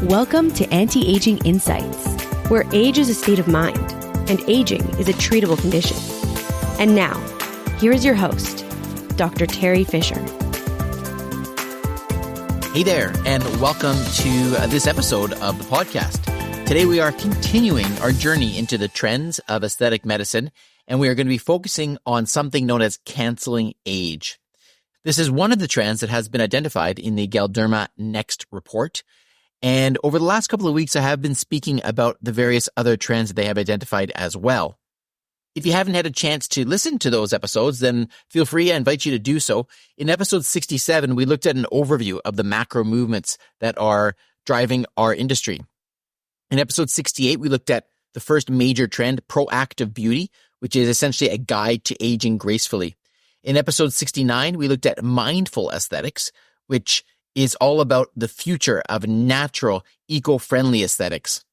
Welcome to Anti-Aging Insights, where age is a state of mind and aging is a treatable condition. And now, here is your host, Dr. Teri Fisher. Hey there, and welcome to this episode of the podcast. Today we are continuing our journey into the trends of aesthetic medicine, and we are going to be focusing on something known as canceling age. This is one of the trends that has been identified in the Galderma Next report. And over the last couple of weeks, I have been speaking about the various other trends that they have identified as well. If you haven't had a chance to listen to those episodes, then feel free. I invite you to do so. In episode 67, we looked at an overview of the macro movements that are driving our industry. In episode 68, we looked at the first major trend, proactive beauty, which is essentially a guide to aging gracefully. In episode 69, we looked at mindful aesthetics, which is all about the future of natural, eco-friendly aesthetics.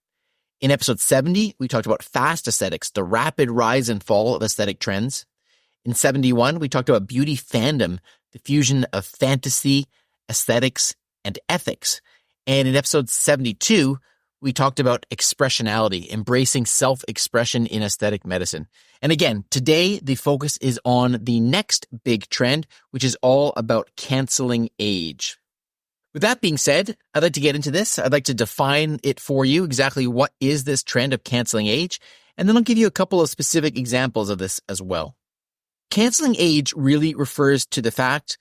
In episode 70, we talked about fast aesthetics, the rapid rise and fall of aesthetic trends. In 71, we talked about beauty fandom, the fusion of fantasy, aesthetics, and ethics. And in episode 72, we talked about expressionality, embracing self-expression in aesthetic medicine. And again, today the focus is on the next big trend, which is all about canceling age. With that being said, I'd like to get into this. I'd like to define it for you, exactly what is this trend of canceling age, and then I'll give you a couple of specific examples of this as well. Canceling age really refers to the fact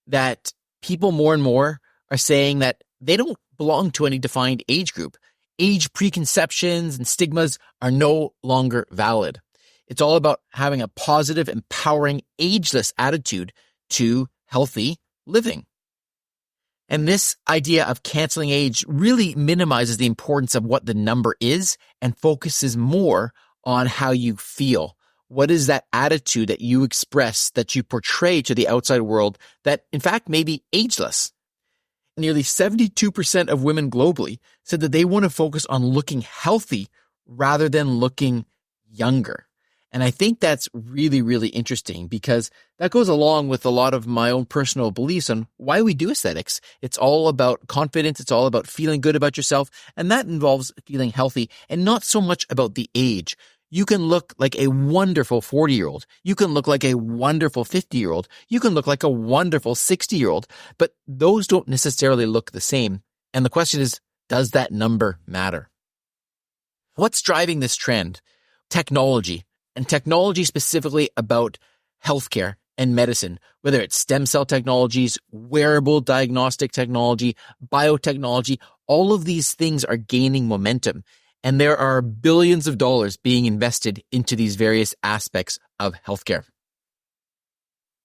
that people more and more are saying that they don't belong to any defined age group. Age preconceptions and stigmas are no longer valid. It's all about having a positive, empowering, ageless attitude to healthy living. And this idea of canceling age really minimizes the importance of what the number is and focuses more on how you feel. What is that attitude that you express, that you portray to the outside world that, in fact, may be ageless? Nearly 72% of women globally said that they want to focus on looking healthy rather than looking younger. And I think that's really, really interesting because that goes along with a lot of my own personal beliefs on why we do aesthetics. It's all about confidence. It's all about feeling good about yourself. And that involves feeling healthy and not so much about the age. You can look like a wonderful 40-year-old. You can look like a wonderful 50-year-old. You can look like a wonderful 60-year-old. But those don't necessarily look the same. And the question is, does that number matter? What's driving this trend? Technology. And technology specifically about healthcare and medicine, whether it's stem cell technologies, wearable diagnostic technology, biotechnology, all of these things are gaining momentum. And there are billions of dollars being invested into these various aspects of healthcare.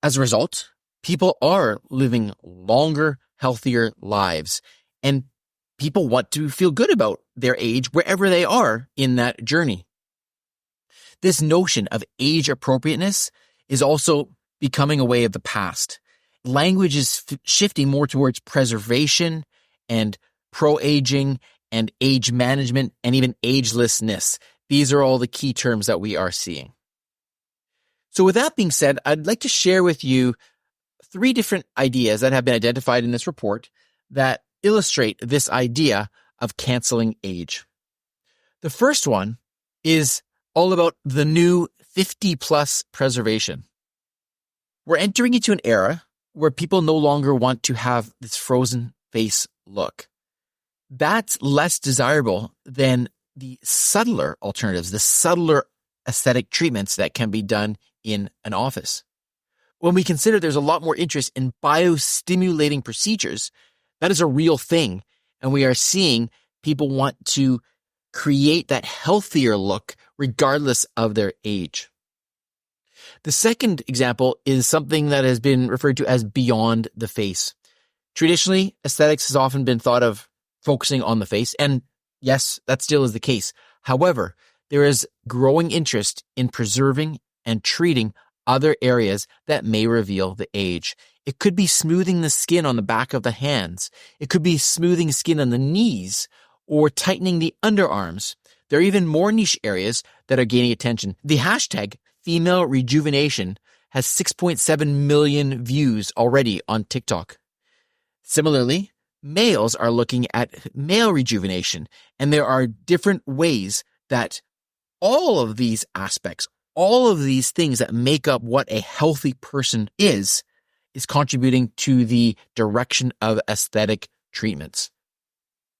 As a result, people are living longer, healthier lives. And people want to feel good about their age wherever they are in that journey. This notion of age appropriateness is also becoming a way of the past. Language is shifting more towards preservation and pro-aging and age management and even agelessness. These are all the key terms that we are seeing. So with that being said, I'd like to share with you 3 different ideas that have been identified in this report that illustrate this idea of canceling age. The first one is all about the new 50-plus preservation. We're entering into an era where people no longer want to have this frozen face look. That's less desirable than the subtler alternatives, the subtler aesthetic treatments that can be done in an office. When we consider there's a lot more interest in biostimulating procedures, that is a real thing. And we are seeing people want to create that healthier look regardless of their age. The second example is something that has been referred to as beyond the face. Traditionally, aesthetics has often been thought of focusing on the face, and yes, that still is the case. However, there is growing interest in preserving and treating other areas that may reveal the age. It could be smoothing the skin on the back of the hands. It could be smoothing skin on the knees or tightening the underarms. There are even more niche areas that are gaining attention. The hashtag female rejuvenation has 6.7 million views already on TikTok. Similarly, males are looking at male rejuvenation. And there are different ways that all of these aspects, all of these things that make up what a healthy person is contributing to the direction of aesthetic treatments.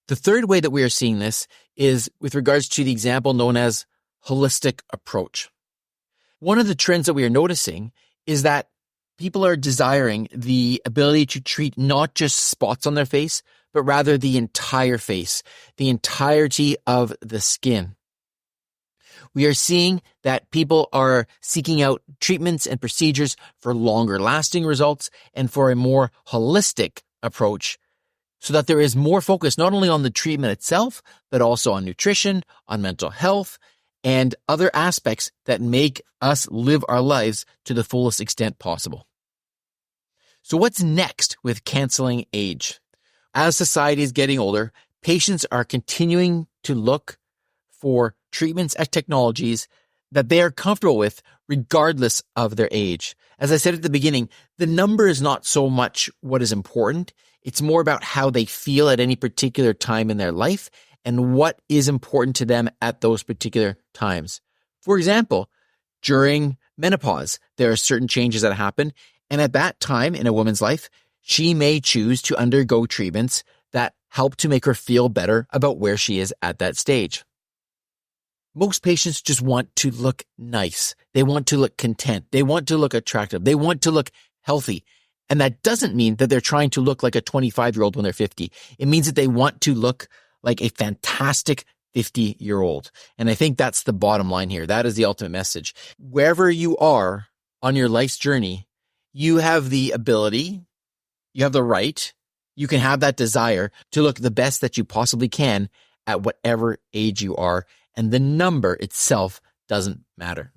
The third way that we are seeing this is with regards to the example known as holistic approach. One of the trends that we are noticing is that people are desiring the ability to treat not just spots on their face, but rather the entire face, the entirety of the skin. We are seeing that people are seeking out treatments and procedures for longer lasting results and for a more holistic approach so that there is more focus not only on the treatment itself, but also on nutrition, on mental health, and other aspects that make us live our lives to the fullest extent possible. So what's next with canceling age? As society is getting older, patients are continuing to look for treatments and technologies that they are comfortable with regardless of their age. As I said at the beginning, the number is not so much what is important. It's more about how they feel at any particular time in their life and what is important to them at those particular times. For example, during menopause, there are certain changes that happen. And at that time in a woman's life, she may choose to undergo treatments that help to make her feel better about where she is at that stage. Most patients just want to look nice. They want to look content. They want to look attractive. They want to look healthy. And that doesn't mean that they're trying to look like a 25-year-old when they're 50. It means that they want to look like a fantastic 50-year-old. And I think that's the bottom line here. That is the ultimate message. Wherever you are on your life's journey, you have the ability, you have the right, you can have that desire to look the best that you possibly can at whatever age you are. And the number itself doesn't matter.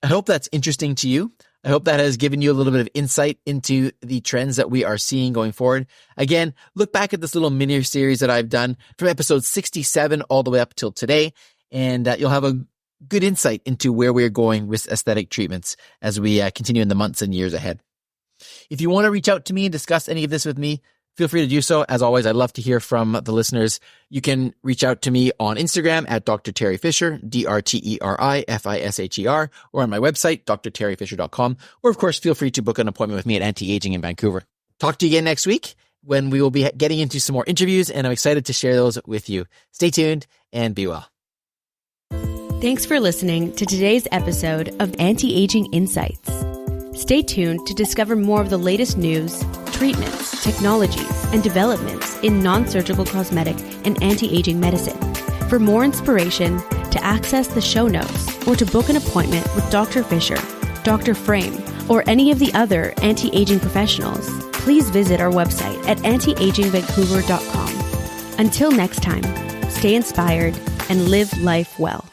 I hope that's interesting to you. I hope that has given you a little bit of insight into the trends that we are seeing going forward. Again, look back at this little mini series that I've done from episode 67 all the way up till today, and you'll have a good insight into where we're going with aesthetic treatments as we continue in the months and years ahead. If you want to reach out to me and discuss any of this with me, feel free to do so. As always, I'd love to hear from the listeners. You can reach out to me on Instagram at Dr. Teri Fisher, DrTerifisher, or on my website, drterifisher.com. Or of course, feel free to book an appointment with me at Anti-Aging in Vancouver. Talk to you again next week when we will be getting into some more interviews, and I'm excited to share those with you. Stay tuned and be well. Thanks for listening to today's episode of Anti-Aging Insights. Stay tuned to discover more of the latest news, treatments, technologies, and developments in non-surgical cosmetic and anti-aging medicine. For more inspiration, to access the show notes, or to book an appointment with Dr. Fisher, Dr. Frame, or any of the other anti-aging professionals, please visit our website at antiagingvancouver.com. Until next time, stay inspired and live life well.